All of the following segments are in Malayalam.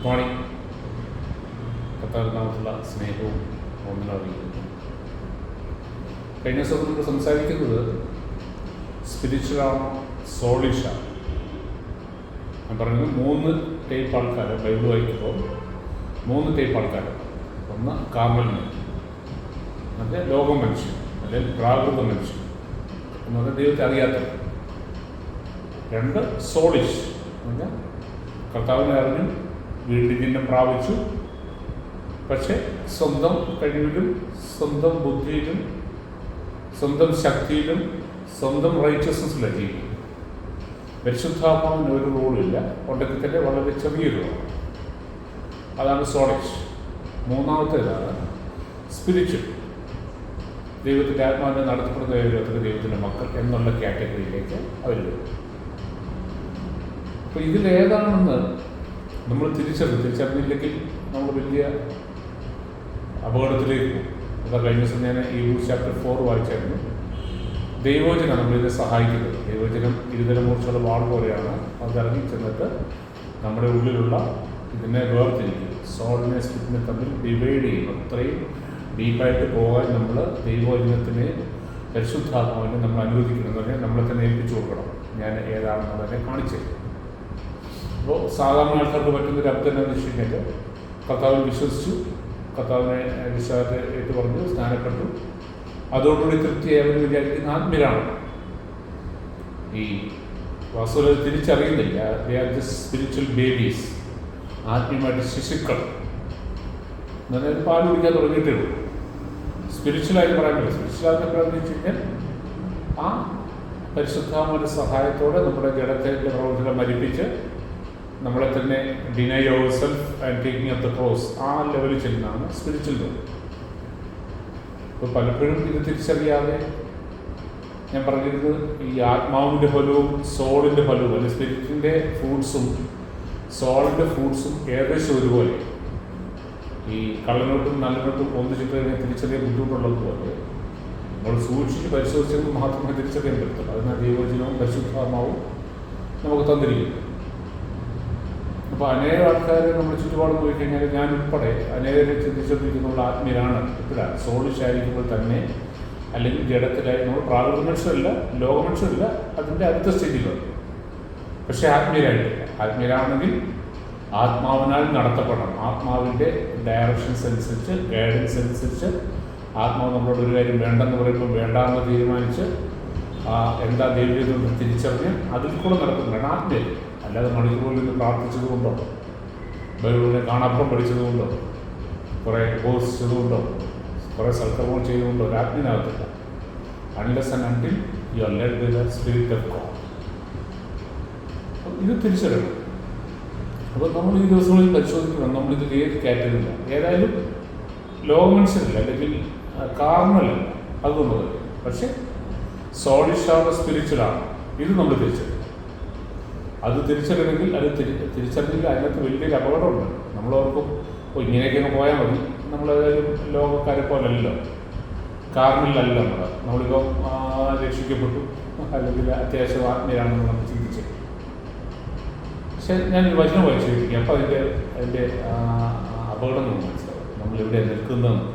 മോർണിംഗ്. കർത്താവിനാമത്തിലുള്ള സ്നേഹവും ഒന്നും അറിയിക്കുന്നു. കഴിഞ്ഞ ദിവസം നമ്മൾ സംസാരിക്കുന്നത് സ്പിരിച്വലാണോ സോളിഷാണ്. ഞാൻ പറയുന്നത് 3 ടൈപ്പ് ആൾക്കാർ ബൈബിൾ വായിക്കുമ്പോൾ 3 ടൈപ്പ് ആൾക്കാർ. ഒന്ന് കാർമൽ, മറ്റേ ലോക മനുഷ്യൻ, അല്ലെങ്കിൽ പ്രാകൃത മനുഷ്യൻ എന്ന് പറഞ്ഞാൽ ദൈവത്തെ അറിയാത്തവർ. 2 സോളിഷ് എന്ന് പറഞ്ഞാൽ കർത്താവിനെ അറിഞ്ഞു, വീണ്ടും ചിഹ്നം പ്രാപിച്ചു, പക്ഷെ സ്വന്തം കഴിവിലും സ്വന്തം ബുദ്ധിയിലും സ്വന്തം ശക്തിയിലും സ്വന്തം റൈച്ചസ്നെസ്സിലാണ് ജീവിക്കും. പരിശുദ്ധാത്മാവിന് ഒരു റോളില്ല, ഉണ്ടെങ്കിൽ തന്നെ വളരെ ചെറിയൊരു റോൾ. അതാണ് സോളിഷ്. മൂന്നാമത്തേതാണ് സ്പിരിച്വൽ. ദൈവത്തിൻ്റെ ആത്മാവിനെ നടത്തപ്പെടുന്ന ഓരോരുത്തർ ദൈവത്തിൻ്റെ മക്കൾ എന്നുള്ള കാറ്റഗറിയിലേക്ക് അവർ വരും. അപ്പോൾ ഇതിലേതാണെന്ന് നമ്മൾ തിരിച്ചറിഞ്ഞില്ലെങ്കിൽ നമ്മൾ വലിയ അപകടത്തിലേക്ക് പോകും. അതാ കഴിഞ്ഞ ദിവസം ഞാൻ ഹീബ്രൂസ് ചാപ്റ്റർ 4 വായിച്ചായിരുന്നു. ദൈവവചനം നമ്മളിതിനെ സഹായിക്കുന്നത്. ദൈവവചനം ഇരുതലമൂർച്ചയുള്ള വാൾ പോലെയാണ്. അത് ഇറങ്ങി ചെന്നിട്ട് നമ്മുടെ ഉള്ളിലുള്ള ഇതിനെ വേർതിരിക്കും, സോളിനെ സ്പിരിറ്റിനെ തമ്മിൽ ഡിവൈഡ് ചെയ്യും. അത്രയും ഡീപ്പായിട്ട് പോകാൻ നമ്മൾ ദൈവവചനത്തിനെ പരിശുദ്ധാത്മാവിനെ നമ്മൾ അനുവദിക്കണമെന്ന് പറഞ്ഞാൽ നമ്മളെ തന്നെ ഏൽപ്പിച്ചു കൊടുക്കണം. ഞാൻ ഏതാണെന്നുള്ളതിനെ കാണിച്ചു തരും. അപ്പോൾ സാധാരണ ആൾക്കാർക്ക് പറ്റുന്നൊരു അബ്ദം എന്ന് വെച്ച് കഴിഞ്ഞാൽ കർത്താവിൽ വിശ്വസിച്ചു, കർത്താവിനെ വിശ്വാസത്തെ ഏറ്റു പറഞ്ഞു, സ്നാനപ്പെട്ടു, അതോടുകൂടി തൃപ്തിയായെന്ന് വിചാരിക്കുന്ന ആത്മീയരാണ്. ഈ വാസ്തവത്തിൽ തിരിച്ചറിയുന്നില്ല. They are just spiritual babies. ആത്മീയമായിട്ട് ശിശുക്കൾ എന്ന് പറഞ്ഞാൽ പാൽ കുടിക്കാൻ തുടങ്ങിയിട്ടേ ഉള്ളൂ. സ്പിരിച്വലായിട്ട് പറയാൻ പറ്റില്ല. സ്പിരിച്വലായിട്ട് പറയാമെന്ന് വെച്ച് കഴിഞ്ഞാൽ ആ പരിശുദ്ധാത്മാവിന്റെ സഹായത്തോടെ നമ്മുടെ ജഡത്തിന്റെ പ്രവർത്തനം മരിപ്പിച്ച് നമ്മളെ തന്നെ deny your self and taking up the cross, ആ ലെവലിൽ ചെല്ലുന്നതാണ് സ്പിരിച്വൽ ലെവൽ. ഇപ്പോൾ പലപ്പോഴും ഇത് തിരിച്ചറിയാതെ ഞാൻ പറഞ്ഞിരുന്നത് ഈ ആത്മാവിൻ്റെ ഫലവും സോളിൻ്റെ ഫലവും, അല്ലെങ്കിൽ സ്പിരിറ്റിൻ്റെ ഫ്രൂട്ട്സും സോളിൻ്റെ ഫ്രൂട്ട്സും ഏകദേശം ഒരുപോലെ. ഈ കള്ളനോട്ടും നല്ലനോട്ടും ഒന്നിച്ചിട്ട് തന്നെ തിരിച്ചറിയാൻ ബുദ്ധിമുട്ടുള്ളതുപോലെ നമ്മൾ സൂക്ഷിച്ച് പരിശോധിച്ചെങ്കിൽ മാത്രമേ തിരിച്ചറിയാൻ പറ്റത്തുള്ളൂ. അതിനാ ദൈവവചനവും പരിശുദ്ധാത്മാവും നമുക്ക് തന്നിരിക്കുന്നു. അപ്പോൾ അനേകം ആൾക്കാർ നമ്മൾ ചുറ്റുപാട് പോയി കഴിഞ്ഞാൽ ഞാൻ ഉൾപ്പെടെ അനേകരെ ചിന്തിച്ചിരിക്കുന്ന ആത്മീയരാണ്. ഇപ്പോഴാണ് സോളിഷ് ആയിരിക്കുമ്പോൾ തന്നെ, അല്ലെങ്കിൽ ജഡത്തിലായി നമ്മൾ പ്രാകൃത മനുഷ്യരല്ല, ലോക മനുഷ്യരല്ല, അതിൻ്റെ അടുത്ത സ്റ്റേജിലുണ്ട്. പക്ഷേ ആത്മീയരായിട്ടില്ല. ആത്മീയരാണെങ്കിൽ ആത്മാവിനാൽ നടത്തപ്പെടണം. ആത്മാവിൻ്റെ ഡയറക്ഷൻസ് അനുസരിച്ച്, ഗൈഡൻസ് അനുസരിച്ച് ആത്മാവ് നമ്മളോട് ഒരു കാര്യം വേണ്ടെന്ന് പറയുമ്പോൾ വേണ്ടാന്ന് തീരുമാനിച്ച് എന്താ ദൈവം തിരിച്ചറിഞ്ഞ് അതിൽ കൂടെ നടക്കുന്നതാണ് ആത്മീയത. അല്ലാതെ മണിക്കൂറിൽ നിന്ന് പ്രാർത്ഥിച്ചതുകൊണ്ടോ, ബൈബിളിനെ കാണാപ്പം പഠിച്ചതുകൊണ്ടോ, കുറേ ഉപവസിച്ചതുകൊണ്ടോ, കുറേ സൽക്കർമ്മം ചെയ്തുകൊണ്ടോ ഒരു ആത്മീയനാകത്തില്ല. Unless and until you are led by the spirit of God. ഇത് തിരിച്ചറിയണം. അപ്പോൾ നമ്മൾ ഈ ദിവസങ്ങളിൽ പരിശോധിക്കണം, നമ്മളിത് ഏത് കാറ്റഗറിയില്ല. ഏതായാലും ലോക മനുഷ്യരല്ല, അല്ലെങ്കിൽ കാർണലല്ല, അതുകൊണ്ട് തന്നെ. പക്ഷേ സോളിഷാണ്, സ്പിരിച്വലാണ്. ഇത് നമ്മൾ തിരിച്ചറിയണം. അത് തിരിച്ചറിയണമെങ്കിൽ അത് തിരിച്ചറിഞ്ഞില്ല, അതിനകത്ത് വലിയൊരു അപകടമുണ്ട്. നമ്മളോർക്കും ഇങ്ങനെയൊക്കെ പോയാൽ മതി, നമ്മളേതായാലും ലോകക്കാരെ പോലല്ലോ, കാർണിലല്ല നമ്മളിപ്പോൾ രക്ഷിക്കപ്പെട്ടു, അല്ലെങ്കിൽ അത്യാവശ്യം ആത്മീയരാണെന്ന് നമ്മൾ ചിന്തിച്ചു. പക്ഷെ ഞാൻ വചനം വായിച്ചിരിക്കും. അപ്പോൾ അതിൻ്റെ അപകടം നമുക്ക് മനസ്സിലാവും, നമ്മളിവിടെ നിൽക്കുന്നതെന്ന്.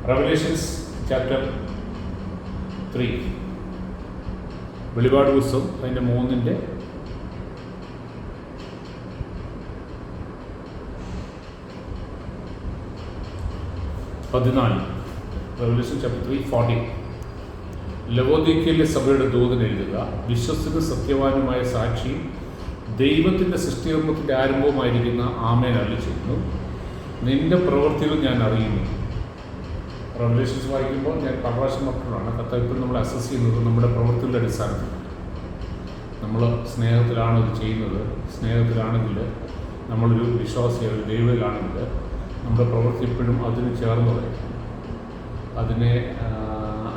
റെവലേഷൻസ് ചാപ്റ്റർ 3, വെളിപാട് പുസ്തകം അതിൻ്റെ 3-ന്റെ 14. Revelation chapter 3:40. ലവോദീക്കയിലെ സഭയുടെ ദൂതൻ എഴുതുക, വിശ്വസ്തനും സത്യവാനുമായ സാക്ഷിയും ദൈവത്തിൻ്റെ സൃഷ്ടികർമ്മത്തിൻ്റെ ആരംഭവുമായിരിക്കുന്ന ആമേൻ അരുളിച്ചെയ്യുന്നു, നിന്റെ പ്രവൃത്തികൾ ഞാൻ അറിയുന്നു. റെവലേഷൻസ് വായിക്കുമ്പോൾ ഞാൻ പ്രഭാഷണം മക്കളാണ്. കർത്താവ് ഇപ്പോൾ നമ്മൾ അസസ് ചെയ്യുന്നത് നമ്മുടെ പ്രവൃത്തികളുടെ അടിസ്ഥാനത്തിൽ. നമ്മൾ സ്നേഹത്തിലാണ് ഇത് ചെയ്യുന്നത്. സ്നേഹത്തിലാണെങ്കിൽ നമ്മളൊരു വിശ്വാസിയാണ്, ദൈവത്തിലാണെങ്കിൽ നമ്മുടെ പ്രവൃത്തി എപ്പോഴും അതിന് ചേർന്ന് പറയും, അതിനെ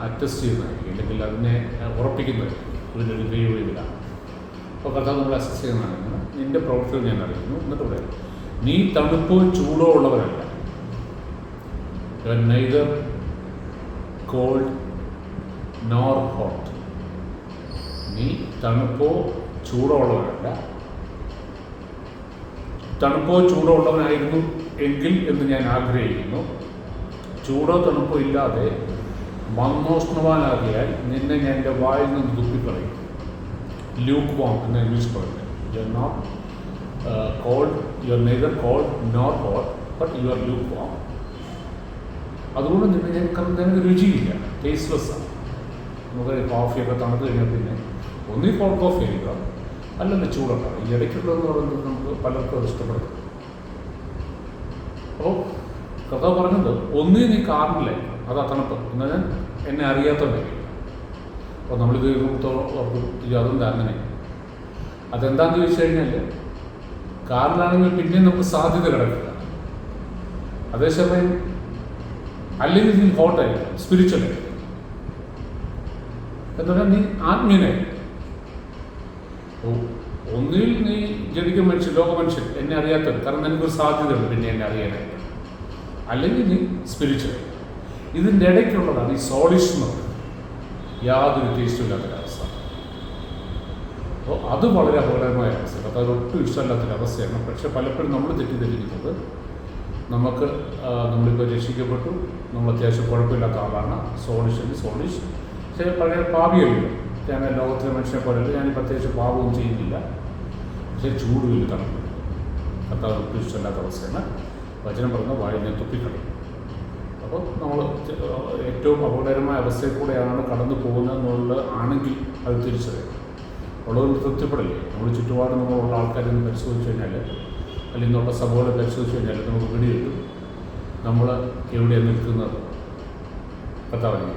അറ്റസ്റ്റ് ചെയ്യുന്നതായിരിക്കും, അല്ലെങ്കിൽ അതിനെ ഉറപ്പിക്കുന്നതായിരിക്കും. ഇതിനൊരു ദൈവത്തിലാണ്. അപ്പോൾ കർത്താവ് നമ്മൾ അസസ് ചെയ്യുന്നതാണ്, നിൻ്റെ പ്രവൃത്തികൾ ഞാൻ അറിയുന്നു. എന്നിട്ട് പറയാം, നീ തണുപ്പോ ചൂടോ ഉള്ളവരല്ല, neither cold nor hot. നീ തണുപ്പോ ചൂടോ ഉള്ളവരല്ല, തണുപ്പോ ചൂടോ ഉള്ളവനായിരുന്നു എങ്കിൽ എന്ന് ഞാൻ ആഗ്രഹിക്കുന്നു. ചൂടോ തണുപ്പോ ഇല്ലാതെ മന്ദോഷ്ണവാനാകിയാൽ നിന്നെ ഞാൻ എൻ്റെ വായിൽ നിന്ന് തുപ്പിക്കളയും. ലൂക്ക് വാം എന്ന ഇംഗ്ലീഷ് പറയുന്നത്. You are not cold, you are neither cold nor hot, but you are lukewarm. അതുകൊണ്ട് നിനക്ക് രുചിയില്ല, ടേസ്റ്റ്ലെസ്സാണ്. നമുക്ക് കോഫിയൊക്കെ തണുത്ത് കഴിഞ്ഞാൽ പിന്നെ ഒന്നീ കോൾഡ് കോഫി ആയിരിക്കാം, അല്ലെങ്കിൽ ചൂടുണ്ടാകും. ഈ ഇടയ്ക്കുള്ളതെന്ന് പറയുന്നത് നമുക്ക് പലർക്കും അത് ഇഷ്ടപ്പെടും. അപ്പോൾ കഥ പറഞ്ഞത് ഒന്നീ നീ കാറിലായിരിക്കും, അതാ തണുപ്പ്. എന്നാൽ എന്നെ അറിയാത്തതായിരിക്കും. അപ്പോൾ നമ്മളിത് ഓർക്കും അതെന്താ അങ്ങനെ. അതെന്താണെന്ന് ചോദിച്ചു കഴിഞ്ഞാൽ കാറിലാണെങ്കിൽ പിന്നെയും നമുക്ക് സാധ്യത കിടക്കില്ല. അതേസമയം അല്ലെങ്കിൽ നീ ഹോട്ടായിരിക്കും, സ്പിരിച്വലായിരിക്കും. എന്ന് പറഞ്ഞാൽ നീ ആത്മീയനായിരിക്കും. ഒന്നിൽ നീ ജനിക്കും മനുഷ്യൻ, ലോക മനുഷ്യൻ, എന്നെ അറിയാത്തത്, കാരണം നിനക്കൊരു സാധ്യതയുണ്ട് പിന്നെ എന്നെ അറിയാനായിട്ട്. അല്ലെങ്കിൽ നീ സ്പിരിച്വൽ. ഇതിൻ്റെ ഇടയ്ക്കുള്ളതാണ് ഈ സോളിഷ് എന്ന് പറയുന്നത്. യാതൊരു ടേസ്റ്റും ഇല്ലാത്തൊരവസ്ഥ. അപ്പോൾ അത് വളരെ അപകടകരമായ അവസ്ഥയാണ്. അത് അതൊട്ടും ഇഷ്ടമല്ലാത്തൊരവസ്ഥയാണ്. പക്ഷെ പലപ്പോഴും നമ്മൾ തെറ്റിദ്ധരിക്കുന്നത് നമ്മളിപ്പോൾ രക്ഷിക്കപ്പെട്ടു, നമ്മൾ അത്യാവശ്യം കുഴപ്പമില്ലാത്ത ആളാണ്, സോളിഷ്. പക്ഷേ പഴയ പാപിയല്ലോ, ഞാൻ ലോകത്തിലെ മനുഷ്യനെ പോലെയല്ല, ഞാനിപ്പോൾ അത്യാവശ്യം പാപവും ചെയ്യുന്നില്ല, പക്ഷേ ചൂടുമില്ല, തണുപ്പില്ല. അത് ഒട്ടും ഇഷ്ടമല്ലാത്ത അവസ്ഥയാണ്. വചനം പറഞ്ഞ വായിനെ തുപ്പിക്കളയും. അപ്പോൾ നമ്മൾ ഏറ്റവും അപകടകരമായ അവസ്ഥയിൽ കൂടെയാണ് കടന്നു പോകുന്നതെന്നുള്ളത് ആണെങ്കിൽ അത് തിരിച്ചറിയാം. ഉള്ളതുകൊണ്ട് തൃപ്തിപ്പെടില്ലേ. നമ്മൾ ചുറ്റുപാട് നമ്മളുള്ള ആൾക്കാരെ പരിശോധിച്ച് കഴിഞ്ഞാൽ, അല്ലെങ്കിൽ ഇന്നുള്ള സഭകളെ പരിശോധിച്ച് കഴിഞ്ഞാൽ നമുക്ക് പിടികിട്ടും നമ്മൾ എവിടെയാണ് നിൽക്കുന്നത്. കർത്താവിനെ